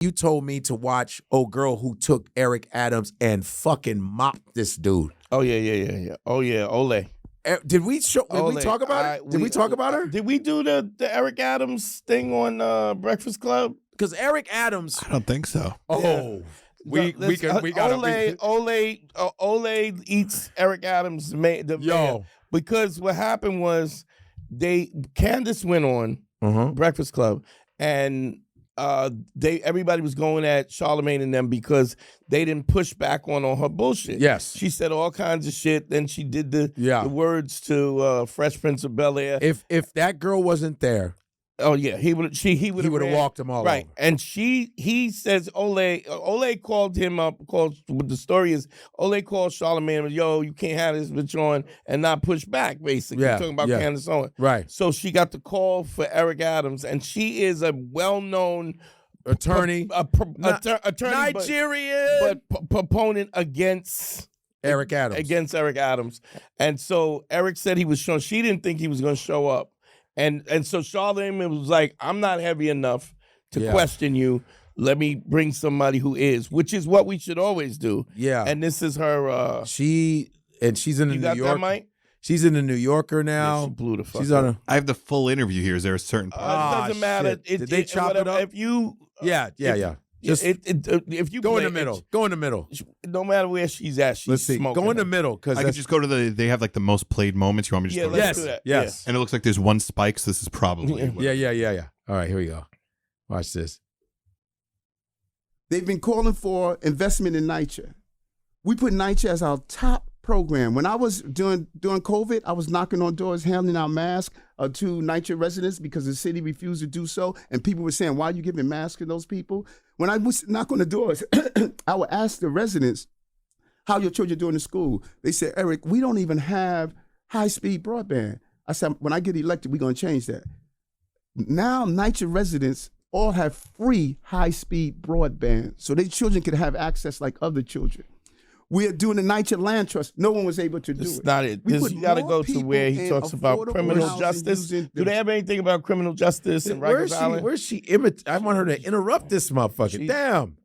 You told me to watch old girl who took Eric Adams and fucking mopped this dude. Oh yeah. Oh yeah, Ole. Did we talk about it? Did we talk about her? Did we do the Eric Adams thing on Breakfast Club? Because Eric Adams. I don't think so. Oh, we got Ole eats Eric Adams. Man. Because what happened was Candace went on Breakfast Club and everybody was going at Charlamagne and them because they didn't push back on her bullshit. Yes. She said all kinds of shit. Then she did the words to Fresh Prince of Bel-Air. If that girl wasn't there, oh yeah, he would have walked them all right. over. And he says Ole called him up. What the story is, Ole called Charlamagne and was, yo, you can't have this bitch on and not push back. Basically, talking about Candace Owens. Right. So she got the call for Eric Adams, and she is a well-known attorney, attorney, Nigerian, but proponent against Eric Adams. And so Eric said he was showing. She didn't think he was going to show up. And so Charlamagne was like, I'm not heavy enough to question you. Let me bring somebody who is, which is what we should always do. Yeah. And this is her. She's in the New York. That, Mike? She's in the New Yorker now. Yeah, she blew the fuck She's on a. I have the full interview here. Is there a certain part? It doesn't matter. Did they chop it up? If you. Yeah. Just if you go in the middle. Go in the middle. No matter where she's at, she's Let's see. smoking. Go in the middle because I can just go to they have like the most played moments. You want me to just go to let's do that. Yes. And it looks like there's one spike, so this is probably Yeah. All right, here we go. Watch this. They've been calling for investment in NYCHA. We put NYCHA as our top program. When I was during COVID, I was knocking on doors, handing out masks to NYCHA residents because the city refused to do so. And people were saying, why are you giving masks to those people? When I would knock on the doors, I would ask the residents, how your children doing in school? They said, Eric, we don't even have high-speed broadband. I said, when I get elected, we're going to change that. Now NYCHA residents all have free high-speed broadband so their children can have access like other children. We're doing the NYCHA land trust. No one was able to do it. That's not it. You got to go to where he talks about criminal justice. Do they have anything about criminal justice in Rikers Island? Where's she? I want her to interrupt this motherfucker. Damn.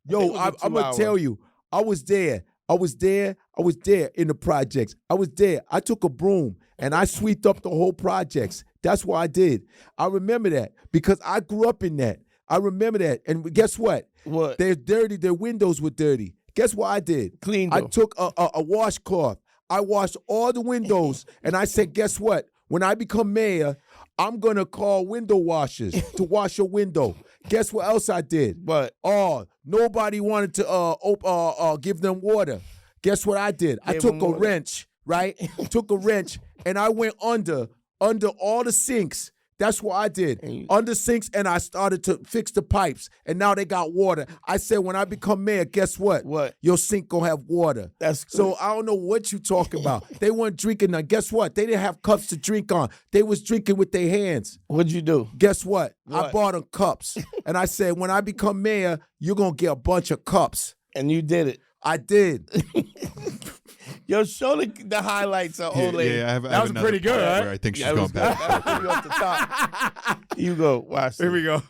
Yo, I'm going to tell you, I was there in the projects. I was there. I took a broom and I swept up the whole projects. That's what I did. I remember that because I grew up in that. I remember that. And guess what? What? They're dirty. Their windows were dirty. Guess what I did? Cleaned I them. took a washcloth. I washed all the windows, and I said, guess what? When I become mayor, I'm going to call window washers to wash your window. Guess what else I did? What? Oh, nobody wanted to give them water. Guess what I did? I took a wrench, right? Took a wrench, and I went under all the sinks. That's what I did. Under sinks, and I started to fix the pipes, and now they got water. I said, when I become mayor, guess what? What? Your sink gonna have water. That's good. So I don't know what you talking about. They weren't drinking now. Guess what? They didn't have cups to drink on. They was drinking with their hands. What'd you do? Guess what? I bought them cups, and I said, when I become mayor, you're gonna get a bunch of cups. And you did it. I did. Yo, show the highlights of old lady. Yeah, that was pretty good, right? Where I think she's going back. Off the top. You go. Watch. Here we go.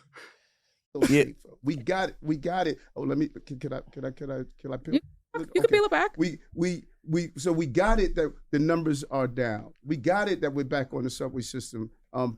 Yeah, we got it. Oh, let me. Can I peel? You can peel it back. So we got it that the numbers are down. We got it that we're back on the subway system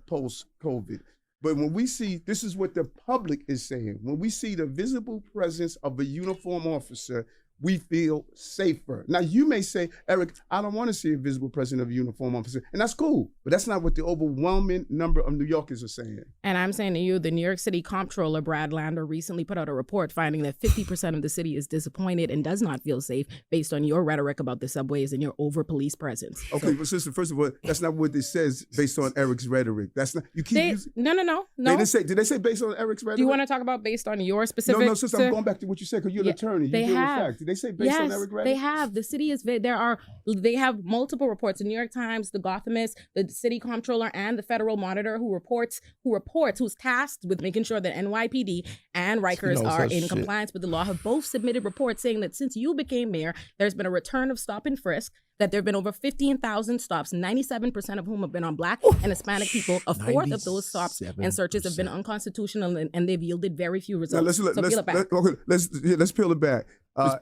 post COVID. But when we see, this is what the public is saying. When we see the visible presence of a uniformed officer, we feel safer. Now, you may say, Eric, I don't want to see a visible presence of a uniformed officer, and that's cool, but that's not what the overwhelming number of New Yorkers are saying. And I'm saying to you, the New York City comptroller, Brad Lander, recently put out a report finding that 50% of the city is disappointed and does not feel safe based on your rhetoric about the subways and your over-police presence. Okay, but sister, first of all, that's not what it says based on Eric's rhetoric. That's not, you keep using. No. They didn't say, did they say based on Eric's rhetoric? Do you want to talk about based on your specific? No, sister, I'm going back to what you said because you're an attorney. You deal with facts. They say based on Eric Reddick? They have. The city is, they have multiple reports. The New York Times, the Gothamist, the city comptroller, and the federal monitor who's tasked with making sure that NYPD and Rikers are in compliance with the law have both submitted reports saying that since you became mayor, there's been a return of stop and frisk, that there have been over 15,000 stops, 97% of whom have been on Black and Hispanic people. A fourth of those stops and searches have been unconstitutional, and they've yielded very few results. Now let's peel it back.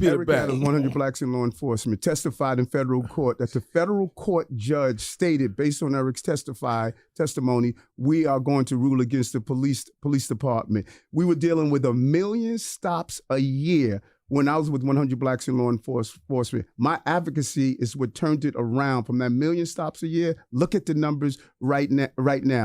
Eric Adams, 100 Blacks in Law Enforcement, testified in federal court that the federal court judge stated, based on Eric's testimony, we are going to rule against the police department. We were dealing with 1 million stops a year. When I was with 100 Blacks in Law Enforcement, my advocacy is what turned it around from that 1 million stops a year. Look at the numbers right now.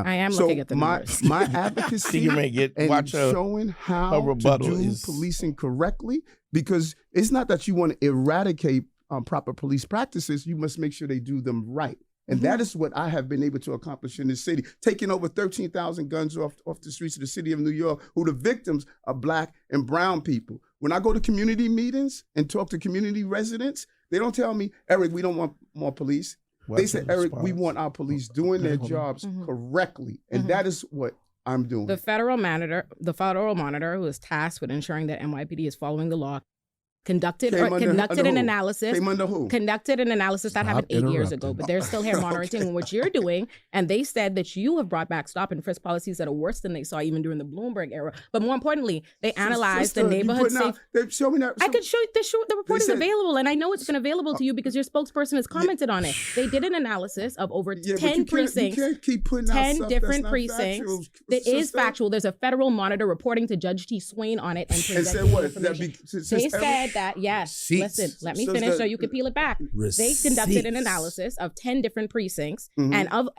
I am looking at the numbers. My advocacy and showing how to do policing correctly, because it's not that you want to eradicate proper police practices. You must make sure they do them right. And that is what I have been able to accomplish in this city, taking over 13,000 guns off the streets of the city of New York, who the victims are Black and brown people. When I go to community meetings and talk to community residents, they don't tell me, Eric, we don't want more police. They say, Eric, we want our police doing their jobs correctly. And that is what I'm doing. The federal monitor, who is tasked with ensuring that NYPD is following the law, conducted an analysis. Came under who? Conducted an analysis that happened 8 years ago, but they're still here monitoring what you're doing. And they said that you have brought back stop and frisk policies that are worse than they saw even during the Bloomberg era. But more importantly, they analyzed the neighborhood safe. Show me that. I could show you the report is available, and I know it's been available to you because your spokesperson has commented on it. They did an analysis of over 10 precincts, you can't keep putting 10 different precincts. That is factual. There's a federal monitor reporting to Judge T. Swain on it. And said what? They said that, yes. Listen, let me finish so you can peel it back. They conducted an analysis of 10 different precincts, and of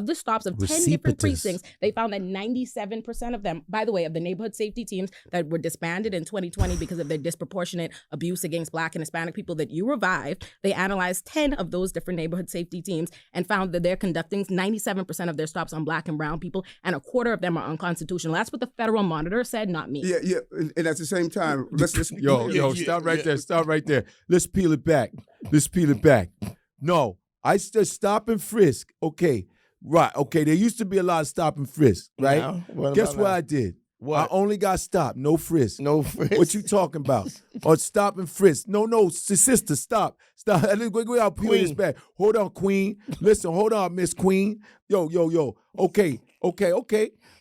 the stops of 10 different precincts, they found that 97% of them, by the way, of the neighborhood safety teams that were disbanded in 2020 because of their disproportionate abuse against Black and Hispanic people that you revived, they analyzed 10 of those different neighborhood safety teams and found that they're conducting 97% of their stops on Black and brown people, and a quarter of them are unconstitutional. That's what the federal monitor said, not me. Yeah. And at the same time, stop right there. Stop right there. Let's peel it back. No, I still stop and frisk. Okay, right. Okay, there used to be a lot of stop and frisk, right? Guess what I did? What? I only got stopped, no frisk. No frisk. What you talking about? Or stop and frisk? No, sister, stop. We gotta peel this back. Hold on, Queen. Listen, hold on, Miss Queen. Yo. Okay.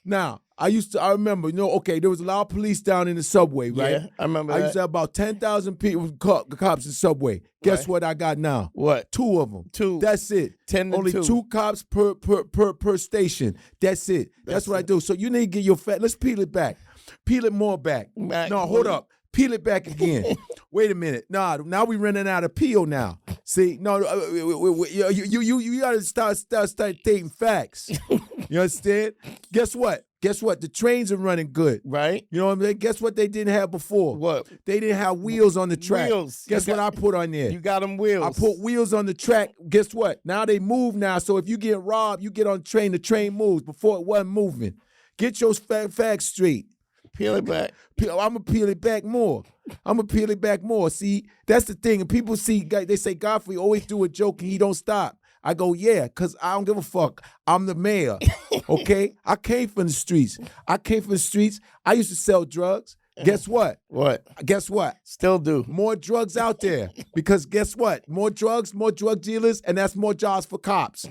Now, I remember, there was a lot of police down in the subway, right? Yeah, I remember that. I used to have about 10,000 people, cops in the subway. Guess what I got now? What? 2 of them. 2. That's it. 10 to Only 2. 2 cops per station. That's it. That's what I do. So you need to get your let's peel it back. Peel it more back. No, hold up. Peel it back again. Wait a minute. Now we running out of peel now. See, no, you gotta start stating facts. You understand? Guess what? The trains are running good. Right. You know what I mean? Guess what they didn't have before? What? They didn't have wheels on the track. Wheels. Guess what I put on there? You got them wheels. I put wheels on the track. Guess what? Now they move now. So if you get robbed, you get on the train moves. Before it wasn't moving. Get your facts straight. Peel it back. I'm going to peel it back more. See, that's the thing. And people see, they say, Godfrey always do a joke and he don't stop. I go, yeah, because I don't give a fuck. I'm the mayor, okay? I came from the streets. I used to sell drugs. Guess what? What? Guess what? Still do. More drugs out there. Because guess what? More drugs, more drug dealers, and that's more jobs for cops.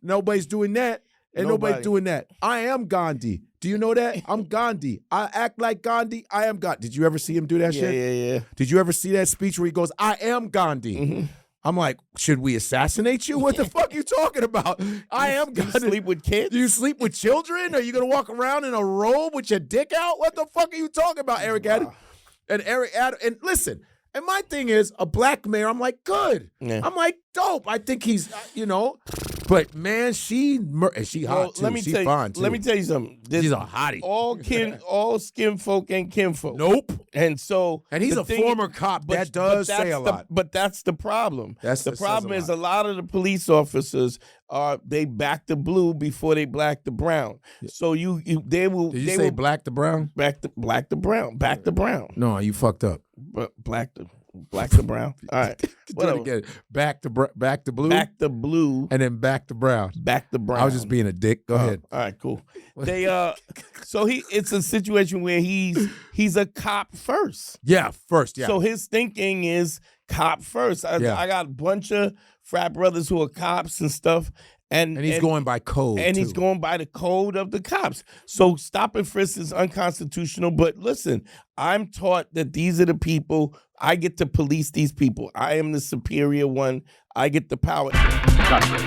Nobody's doing that. And nobody's doing that. I am Gandhi. Do you know that? I'm Gandhi. I act like Gandhi. I am Gandhi. Did you ever see him do that shit? Yeah. Did you ever see that speech where he goes, I am Gandhi? Mm-hmm. I'm like, should we assassinate you? What the fuck are you talking about? I am Gandhi. You sleep with kids? Do you sleep with children? Are you going to walk around in a robe with your dick out? What the fuck are you talking about, Eric Adams? And Eric Adams, and listen, and my thing is, a Black mayor, I'm like, good. Yeah. I'm like, dope. I think he's, but man, she hot too. She's fine too. Let me tell you something. She's a hottie. All skin folk ain't kinfolk. Nope. And he's a former cop. That does say a lot. But that's the problem. The problem is a lot of the police officers they back the blue before they black the brown. So they will. Did you say black the brown? Black the brown. Back the brown. No, you fucked up. Black the. Black to brown. All right. Again. Back to blue. Back to blue. And then back to brown. Back to brown. I was just being a dick. Go ahead. All right, cool. They so it's a situation where he's a cop first. Yeah, first. Yeah. So his thinking is cop first. I got a bunch of frat brothers who are cops and stuff. And he's going by code. And he's going by the code of the cops. So stop and frisk is unconstitutional. But listen, I'm taught that these are the people. I get to police these people. I am the superior one. I get the power. Godfrey.